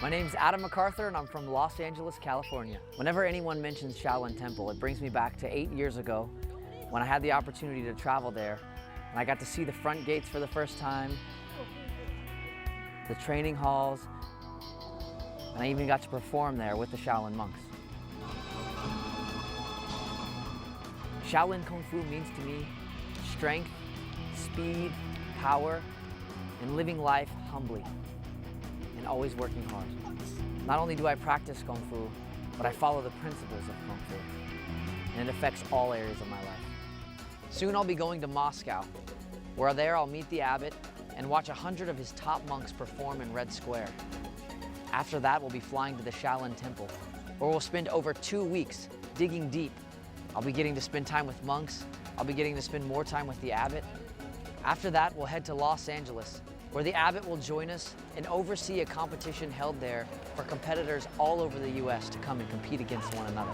My name's Adam MacArthur and I'm from Los Angeles, California. Whenever anyone mentions Shaolin Temple, it brings me back to 8 years ago when I had the opportunity to travel there and I got to see the front gates for the first time, the training halls, and I even got to perform there with the Shaolin Monks. Shaolin Kung Fu means to me strength, speed, power, and living life humbly and always working hard. Not only do I practice Kung Fu, but I follow the principles of Kung Fu, and it affects all areas of my life. Soon I'll be going to Moscow, where there I'll meet the abbot and watch 100 of his top monks perform in Red Square. After that, we'll be flying to the Shaolin Temple, where we'll spend over 2 weeks digging deep. I'll be getting to spend time with monks. I'll be getting to spend more time with the abbot. After that, we'll head to Los Angeles, where the abbot will join us and oversee a competition held there for competitors all over the US to come and compete against one another.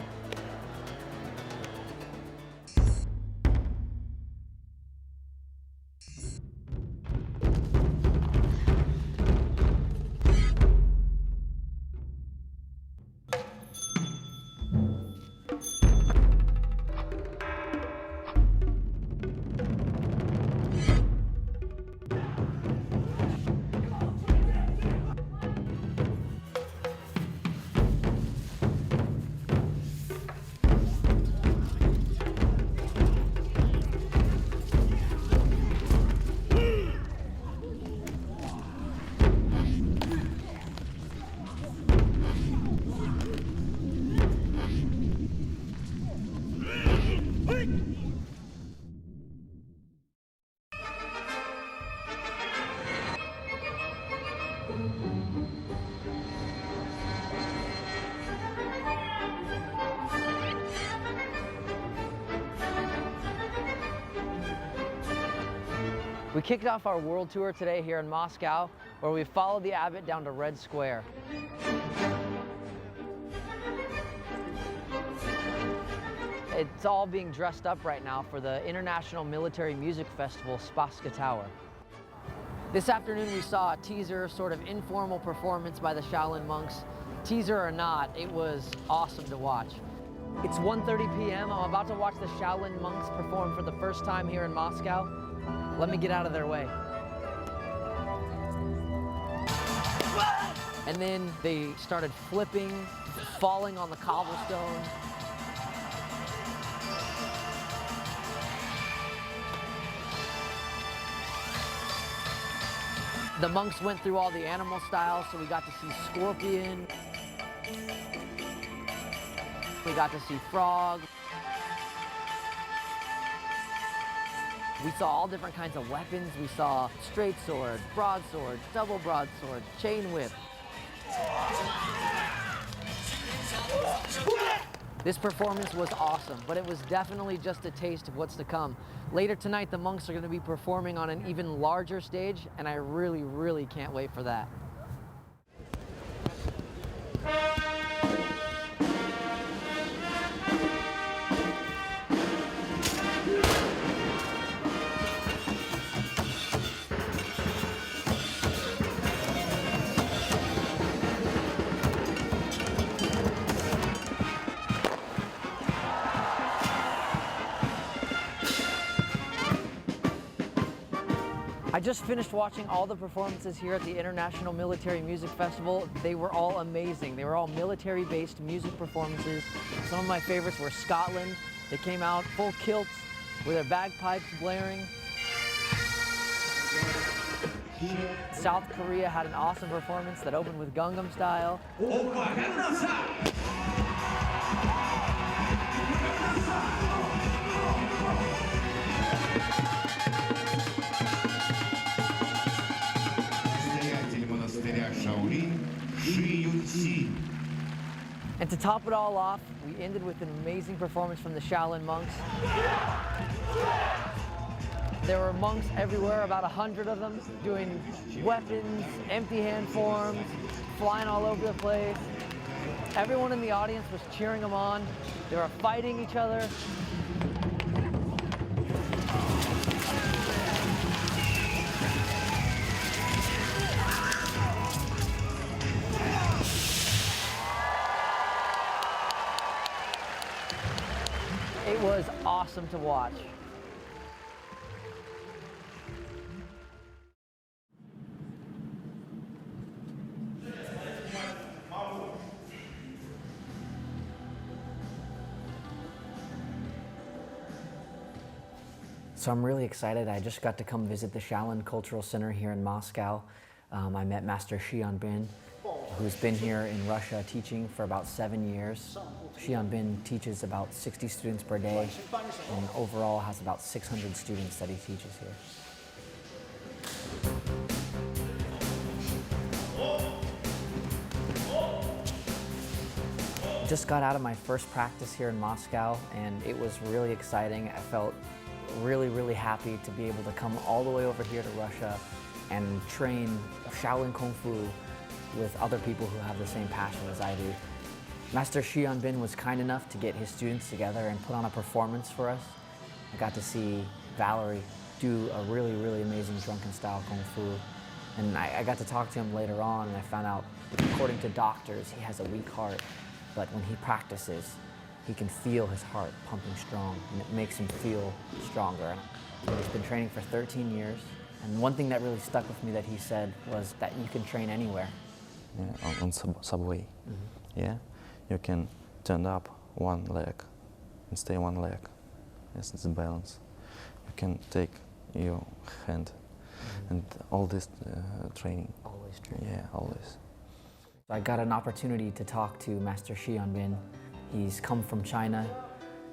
We kicked off our world tour today here in Moscow, where we followed the abbot down to Red Square. It's all being dressed up right now for the International Military Music Festival, Spassky Tower. This afternoon we saw a teaser, sort of informal performance by the Shaolin Monks. Teaser or not, it was awesome to watch. It's 1:30 p.m. I'm about to watch the Shaolin Monks perform for the first time here in Moscow. Let me get out of their way. And then they started flipping, falling on the cobblestone. The monks went through all the animal styles, so we got to see scorpion. We got to see frog. We saw all different kinds of weapons. We saw straight sword, broadsword, double broadsword, chain whip. This performance was awesome, but it was definitely just a taste of what's to come. Later tonight, the monks are going to be performing on an even larger stage, and I really, really can't wait for that. I just finished watching all the performances here at the International Military Music Festival. They were all amazing. They were all military-based music performances. Some of my favorites were Scotland. They came out full kilts with their bagpipes blaring. South Korea had an awesome performance that opened with Gangnam Style. And to top it all off, we ended with an amazing performance from the Shaolin Monks. There were monks everywhere, about 100 of them, doing weapons, empty hand forms, flying all over the place. Everyone in the audience was cheering them on. They were fighting each other. It was awesome to watch. So I'm really excited. I just got to come visit the Shaolin Cultural Center here in Moscow. I met Master Shaolin Bin, who's been here in Russia teaching for about 7 years. Shaolin Bin teaches about 60 students per day and overall has about 600 students that he teaches here. Just got out of my first practice here in Moscow and it was really exciting. I felt really happy to be able to come all the way over here to Russia and train Shaolin Kung Fu with other people who have the same passion as I do. Master Shaolin Bin was kind enough to get his students together and put on a performance for us. I got to see Valerie do a really amazing drunken style Kung Fu. And I got to talk to him later on and I found out, according to doctors, he has a weak heart. But when he practices, he can feel his heart pumping strong and it makes him feel stronger. He's been training for 13 years. And one thing that really stuck with me that he said was that you can train anywhere. Yeah, on subway, yeah, you can turn up one leg and stay one leg. Yes, it's a balance. You can take your hand and all this training. Always training. Yeah, always. I got an opportunity to talk to Master Shaolin Bin. He's come from China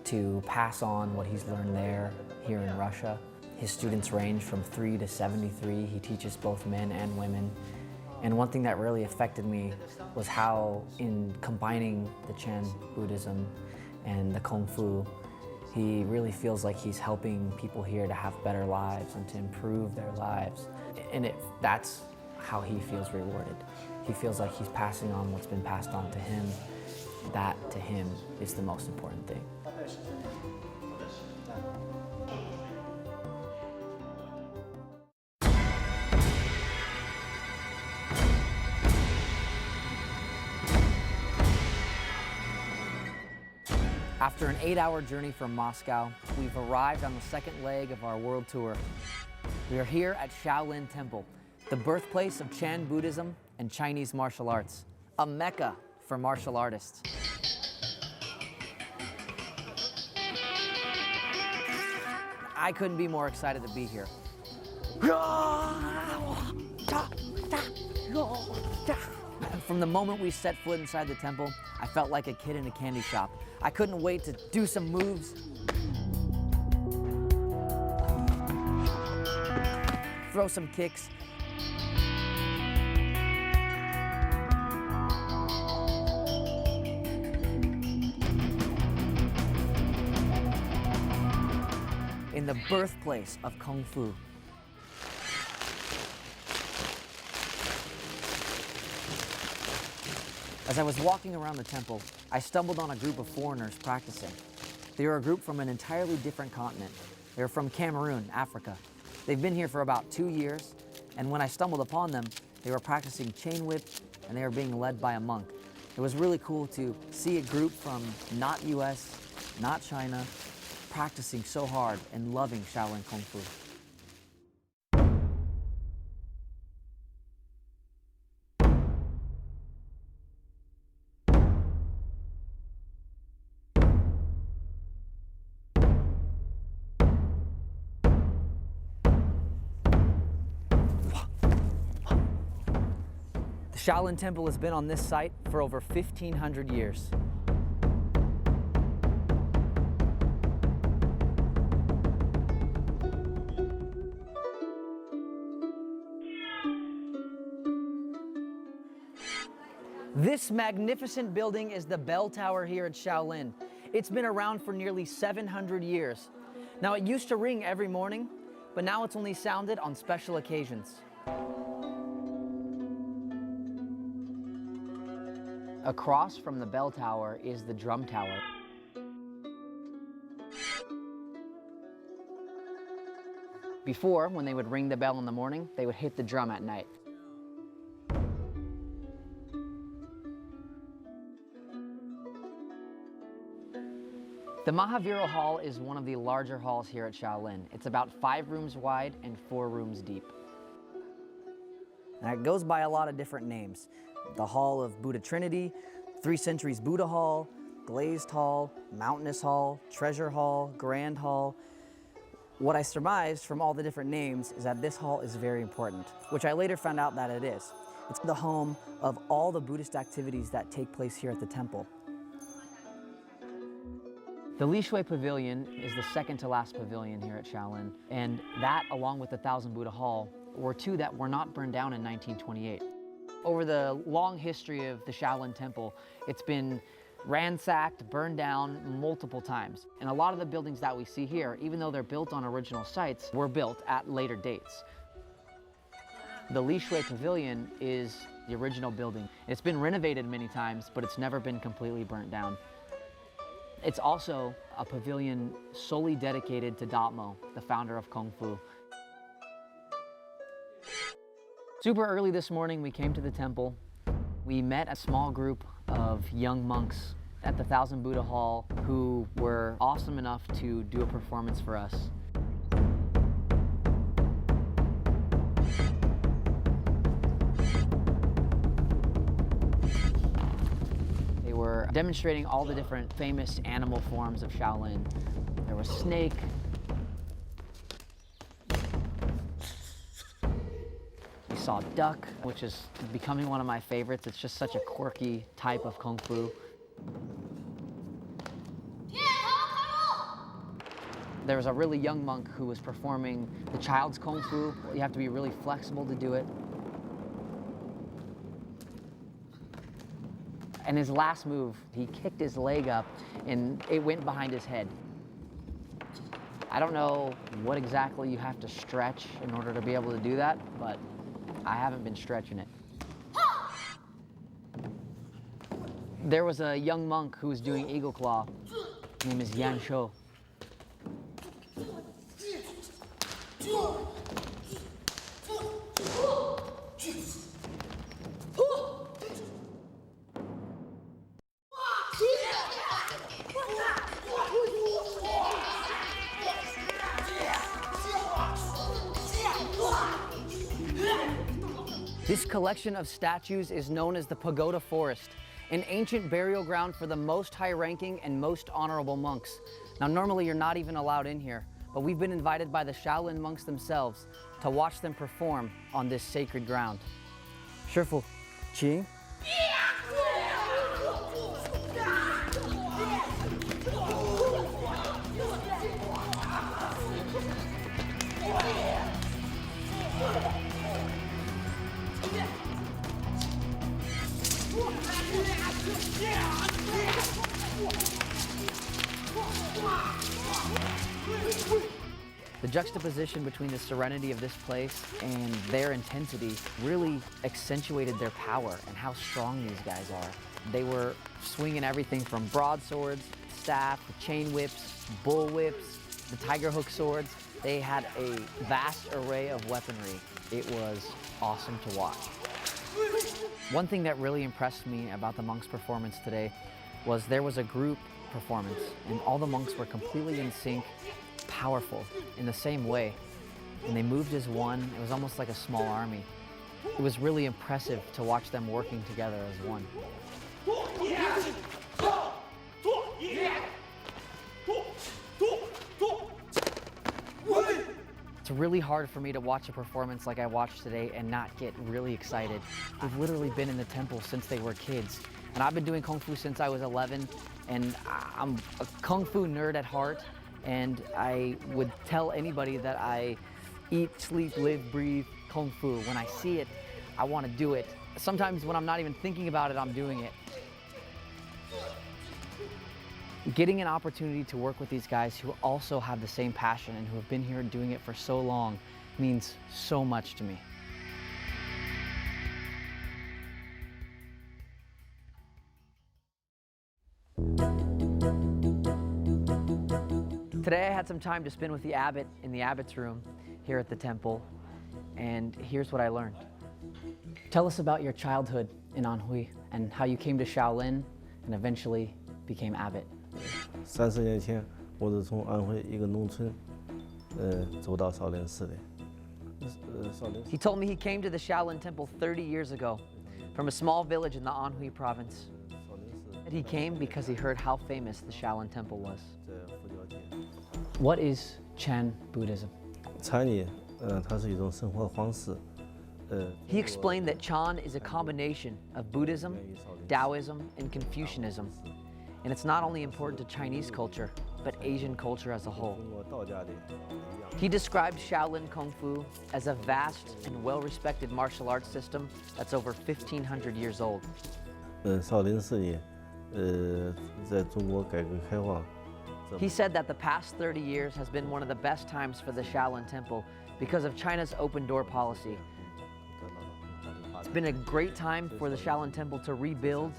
to pass on what he's learned there, here in Russia. His students range from 3 to 73. He teaches both men and women. And one thing that really affected me was how in combining the Chan Buddhism and the Kung Fu, he really feels like he's helping people here to have better lives and to improve their lives. And that's how he feels rewarded. He feels like he's passing on what's been passed on to him. That, to him, is the most important thing. After an 8-hour journey from Moscow, we've arrived on the second leg of our world tour. We are here at Shaolin Temple, the birthplace of Chan Buddhism and Chinese martial arts, a mecca for martial artists. I couldn't be more excited to be here. From the moment we set foot inside the temple, I felt like a kid in a candy shop. I couldn't wait to do some moves, throw some kicks, in the birthplace of Kung Fu. As I was walking around the temple, I stumbled on a group of foreigners practicing. They were a group from an entirely different continent. They were from Cameroon, Africa. They've been here for about 2 years, and when I stumbled upon them, they were practicing chain whip and they were being led by a monk. It was really cool to see a group from not US, not China, practicing so hard and loving Shaolin Kung Fu. The Shaolin Temple has been on this site for over 1,500 years. This magnificent building is the bell tower here at Shaolin. It's been around for nearly 700 years. Now, it used to ring every morning, but now it's only sounded on special occasions. Across from the bell tower is the drum tower. Before, when they would ring the bell in the morning, they would hit the drum at night. The Mahavira Hall is one of the larger halls here at Shaolin. It's about 5 rooms wide and 4 rooms deep. And it goes by a lot of different names. The Hall of Buddha Trinity, 3 Centuries Buddha Hall, Glazed Hall, Mountainous Hall, Treasure Hall, Grand Hall. What I surmised from all the different names is that this hall is very important, which I later found out that it is. It's the home of all the Buddhist activities that take place here at the temple. The Li Shui Pavilion is the second to last pavilion here at Shaolin, and that, along with the Thousand Buddha Hall, were 2 that were not burned down in 1928. Over the long history of the Shaolin Temple, it's been ransacked, burned down multiple times. And a lot of the buildings that we see here, even though they're built on original sites, were built at later dates. The Li Shui Pavilion is the original building. It's been renovated many times, but it's never been completely burnt down. It's also a pavilion solely dedicated to Datmo, the founder of Kung Fu. Super early this morning, we came to the temple. We met a small group of young monks at the Thousand Buddha Hall who were awesome enough to do a performance for us. They were demonstrating all the different famous animal forms of Shaolin. There was snake, we saw duck, which is becoming one of my favorites. It's just such a quirky type of Kung Fu. There was a really young monk who was performing the child's Kung Fu. You have to be really flexible to do it. And his last move, he kicked his leg up and it went behind his head. I don't know what exactly you have to stretch in order to be able to do that, but I haven't been stretching it. There was a young monk who was doing Eagle Claw. His name is Yan Shou. This collection of statues is known as the Pagoda Forest, an ancient burial ground for the most high-ranking and most honorable monks. Now, normally you're not even allowed in here, but we've been invited by the Shaolin monks themselves to watch them perform on this sacred ground. Shifu, Qing. The juxtaposition between the serenity of this place and their intensity really accentuated their power and how strong these guys are. They were swinging everything from broadswords, staff, chain whips, bull whips, the tiger hook swords. They had a vast array of weaponry. It was awesome to watch. One thing that really impressed me about the monks' performance today was there was a group performance and all the monks were completely in sync, powerful in the same way. And they moved as one. It was almost like a small army. It was really impressive to watch them working together as one. It's really hard for me to watch a performance like I watched today and not get really excited. We've literally been in the temple since they were kids. And I've been doing Kung Fu since I was 11, and I'm a Kung Fu nerd at heart. And I would tell anybody that I eat, sleep, live, breathe Kung Fu. When I see it, I want to do it. Sometimes when I'm not even thinking about it, I'm doing it. Getting an opportunity to work with these guys who also have the same passion and who have been here doing it for so long means so much to me. Today I had some time to spend with the abbot in the abbot's room here at the temple, and here's what I learned. Tell us about your childhood in Anhui and how you came to Shaolin and eventually became abbot. 30年前，我是从安徽一个农村，走到少林寺的。He told me he came to the Shaolin Temple 30 years ago from a small village in the Anhui province. And he came because he heard how famous the Shaolin Temple was. What is Chan Buddhism? 禅理，它是一种生活方式。He explained that Chan is a combination of Buddhism, Taoism, and Confucianism. And it's not only important to Chinese culture, but Asian culture as a whole. 中国道家的一样。 He described Shaolin Kung Fu as a vast and well-respected martial arts system that's over 1,500 years old. 少林寺里，在中国改革开放。 He said that the past 30 years has been one of the best times for the Shaolin Temple because of China's open door policy. It's been a great time for the Shaolin Temple to rebuild,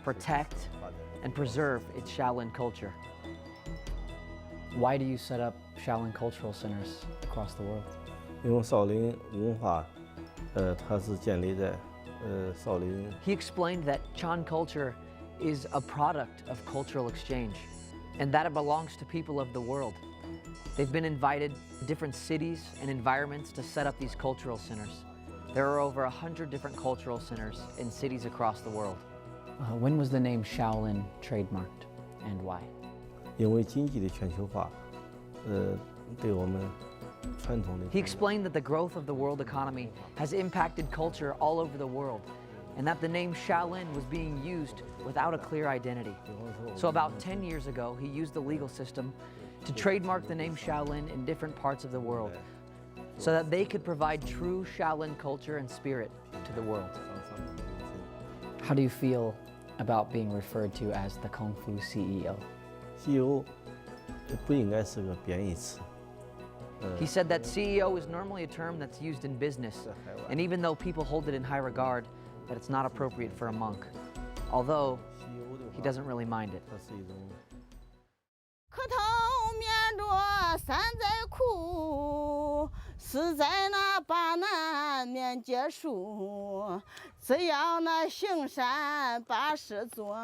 protect, and preserve its Shaolin culture. Why do you set up Shaolin cultural centers across the world? 因为少林文化，它是建立在，少林。 He explained that Chan culture is a product of cultural exchange and that it belongs to people of the world. They've been invited to different cities and environments to set up these cultural centers. There are over 100 different cultural centers in cities across the world. When was the name Shaolin trademarked and why? 因为经济的全球化，对我们传统的。 He explained that the growth of the world economy has impacted culture all over the world, and that the name Shaolin was being used without a clear identity. So about 10 years ago, he used the legal system to trademark the name Shaolin in different parts of the world, so that they could provide true Shaolin culture and spirit to the world. How do you feel about being referred to as the Kung Fu CEO? CEO 不应该是个贬义词。 He said that CEO is normally a term that's used in business, and even though people hold it in high regard, that it's not appropriate for a monk. Although, he doesn't really mind it. 它是一种。 磕头面着山寨苦，是在那把难面结束。只要那行善把事做，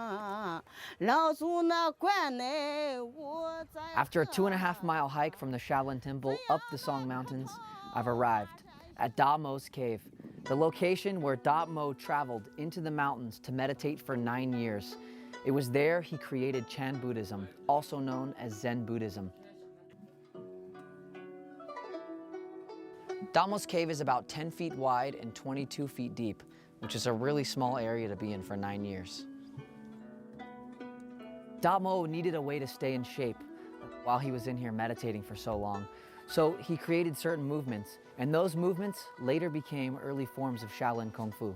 老祖那关内无在。 After a 2.5-mile hike from the Shaolin Temple up the Song Mountains, I've arrived at Da Mo's cave, the location where Da Mo traveled into the mountains to meditate for 9 years. It was there he created Chan Buddhism, also known as Zen Buddhism. Da Mo's cave is about 10 feet wide and 22 feet deep, which is a really small area to be in for 9 years. Da Mo needed a way to stay in shape while he was in here meditating for so long. So he created certain movements, and those movements later became early forms of Shaolin Kung Fu.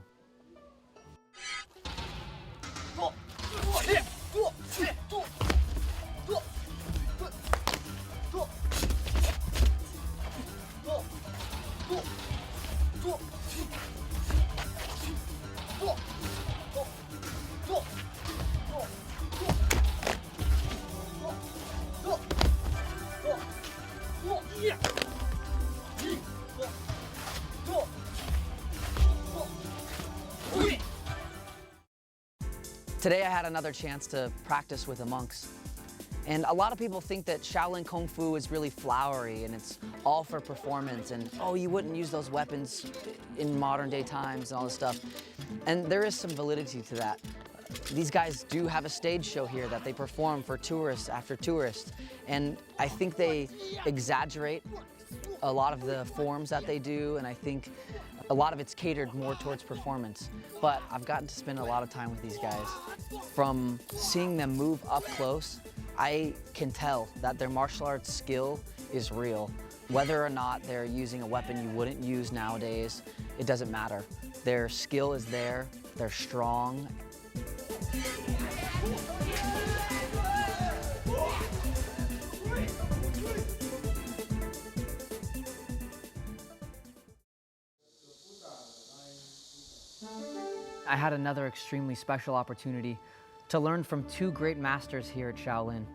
Today I had another chance to practice with the monks. And a lot of people think that Shaolin Kung Fu is really flowery and it's all for performance and, oh, you wouldn't use those weapons in modern day times and all this stuff. And there is some validity to that. These guys do have a stage show here that they perform for tourists after tourists. And I think they exaggerate a lot of the forms that they do, and I think a lot of it's catered more towards performance. But I've gotten to spend a lot of time with these guys. From seeing them move up close, I can tell that their martial arts skill is real. Whether or not they're using a weapon you wouldn't use nowadays, it doesn't matter. Their skill is there, they're strong. I had another extremely special opportunity to learn from two great masters here at Shaolin,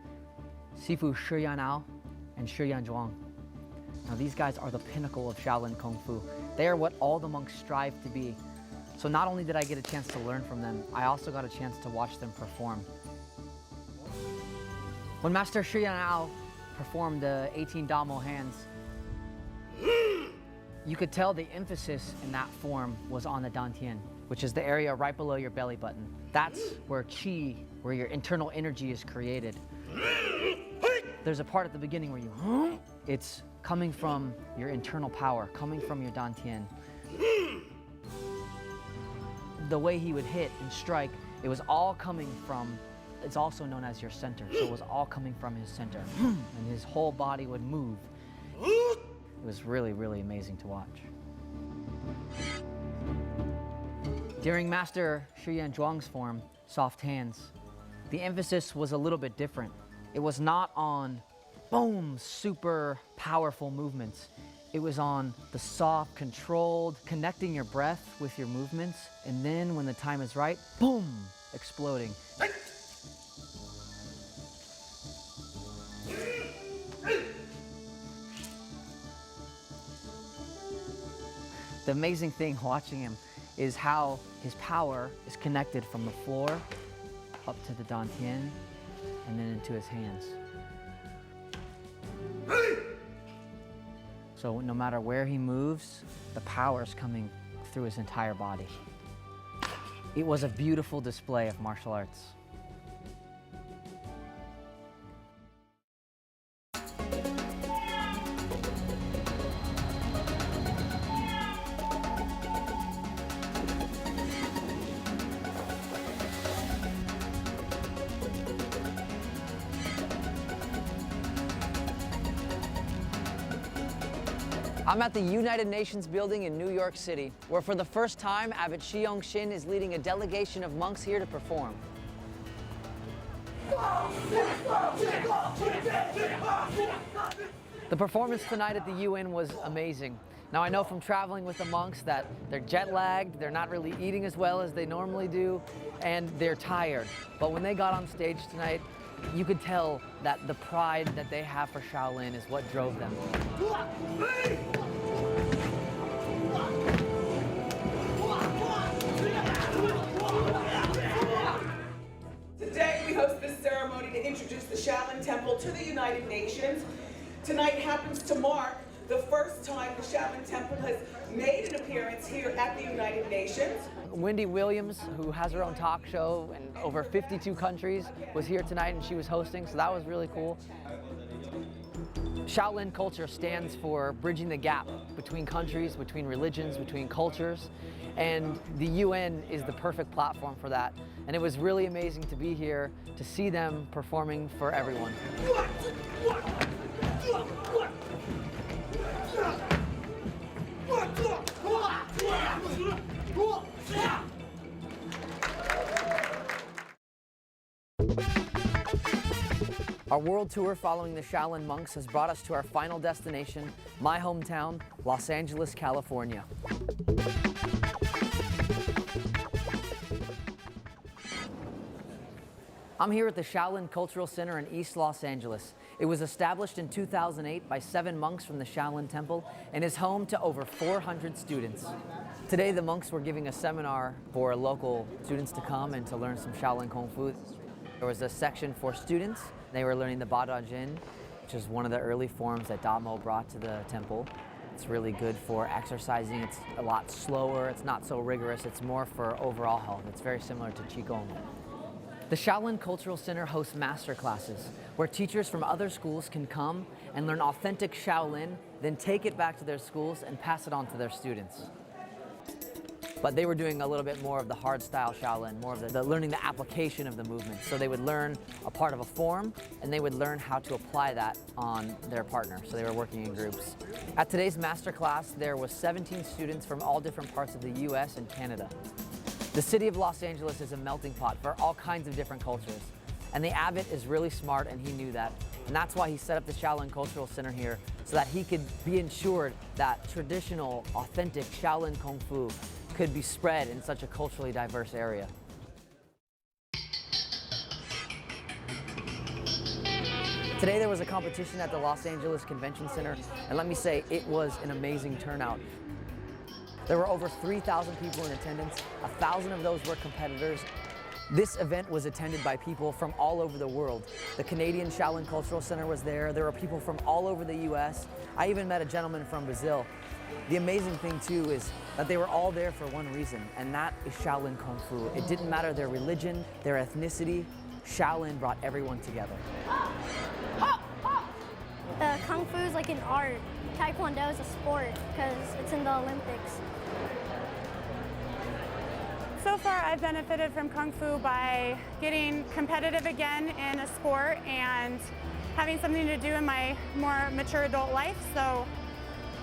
Sifu Shi Yanao and Shi Yanzhuang. Now these guys are the pinnacle of Shaolin Kung Fu. They are what all the monks strive to be. So not only did I get a chance to learn from them, I also got a chance to watch them perform. When Master Shi Yan performed the 18 Damo hands, you could tell the emphasis in that form was on the dantian, which is the area right below your belly button. That's where qi, where your internal energy is created. There's a part at the beginning where you, it's coming from your internal power, coming from your dantian. The way he would hit and strike, it was all coming from, it's also known as your center. So it was all coming from his center. And his whole body would move. It was really, really amazing to watch. During Master Shi Yan Zhuang's form, soft hands, the emphasis was a little bit different. It was not on, boom, super powerful movements. It was on the soft, controlled, connecting your breath with your movements, and then when the time is right, boom, exploding. The amazing thing watching him is how his power is connected from the floor up to the dantian and then into his hands. So no matter where he moves, the power is coming through his entire body. It was a beautiful display of martial arts. I'm at the United Nations building in New York City, where for the first time, Abbot Xiong Xin is leading a delegation of monks here to perform. The performance tonight at the UN was amazing. Now I know from traveling with the monks that they're jet lagged, they're not really eating as well as they normally do, and they're tired. But when they got on stage tonight, you could tell that the pride that they have for Shaolin is what drove them. Today we host this ceremony to introduce the Shaolin Temple to the United Nations. Tonight happens to mark the first time the Shaolin Temple has made an appearance here at the United Nations. Wendy Williams, who has her own talk show in over 52 countries, was here tonight and she was hosting, so that was really cool. Shaolin culture stands for bridging the gap between countries, between religions, between cultures, and the UN is the perfect platform for that. And it was really amazing to be here to see them performing for everyone. Our world tour following the Shaolin Monks has brought us to our final destination, my hometown, Los Angeles, California. I'm here at the Shaolin Cultural Center in East Los Angeles. It was established in 2008 by 7 monks from the Shaolin Temple and is home to over 400 students. Today, the monks were giving a seminar for local students to come and to learn some Shaolin Kung Fu. There was a section for students. They were learning the Ba Da Jin, which is one of the early forms that Damo brought to the temple. It's really good for exercising. It's a lot slower. It's not so rigorous. It's more for overall health. It's very similar to Qigong. The Shaolin Cultural Center hosts master classes where teachers from other schools can come and learn authentic Shaolin, then take it back to their schools and pass it on to their students. But they were doing a little bit more of the hard style Shaolin, more of the learning the application of the movement. So they would learn a part of a form and they would learn how to apply that on their partner. So they were working in groups. At today's master class, there was 17 students from all different parts of the US and Canada. The city of Los Angeles is a melting pot for all kinds of different cultures. And the abbot is really smart and he knew that. And that's why he set up the Shaolin Cultural Center here so that he could be ensured that traditional, authentic Shaolin Kung Fu could be spread in such a culturally diverse area. Today there was a competition at the Los Angeles Convention Center, and let me say, it was an amazing turnout. There were over 3,000 people in attendance. 1,000 of those were competitors. This event was attended by people from all over the world. The Canadian Shaolin Cultural Center was there. There were people from all over the US. I even met a gentleman from Brazil. The amazing thing too is that they were all there for one reason, and that is Shaolin Kung Fu. It didn't matter their religion, their ethnicity. Shaolin brought everyone together. Kung Fu is like an art. Taekwondo is a sport because it's in the Olympics. So far, I've benefited from Kung Fu by getting competitive again in a sport and having something to do in my more mature adult life, so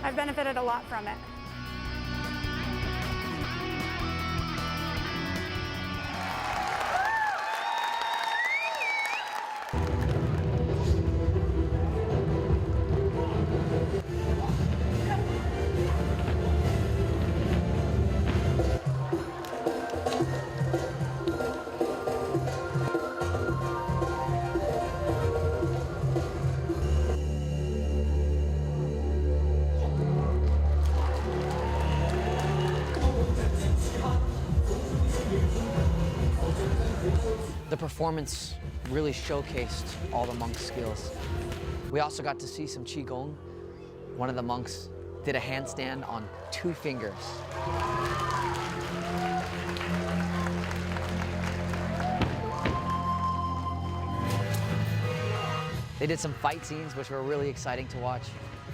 I've benefited a lot from it. The performance really showcased all the monks' skills. We also got to see some Qigong. One of the monks did a handstand on 2 fingers. They did some fight scenes, which were really exciting to watch.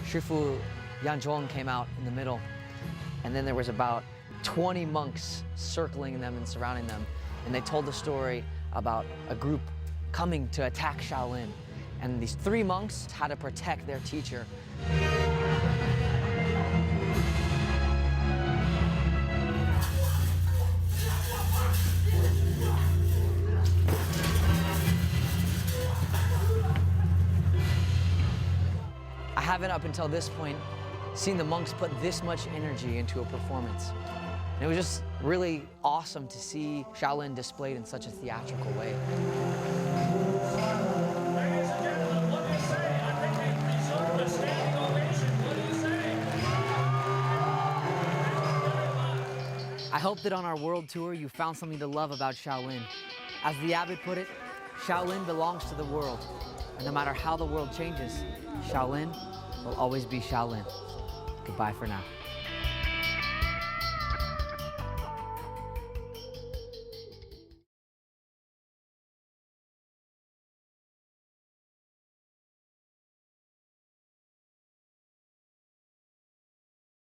Shifu Yanzhuang came out in the middle, and then there was about 20 monks circling them and surrounding them, and they told the story about a group coming to attack Shaolin, and these 3 monks had to protect their teacher. I haven't, up until this point, seen the monks put this much energy into a performance. And it was just really awesome to see Shaolin displayed in such a theatrical way. Ladies and gentlemen, what do you say? I think they deserve a standing ovation. What do you say? I hope that on our world tour you found something to love about Shaolin. As the abbot put it, Shaolin belongs to the world. And no matter how the world changes, Shaolin will always be Shaolin. Goodbye for now.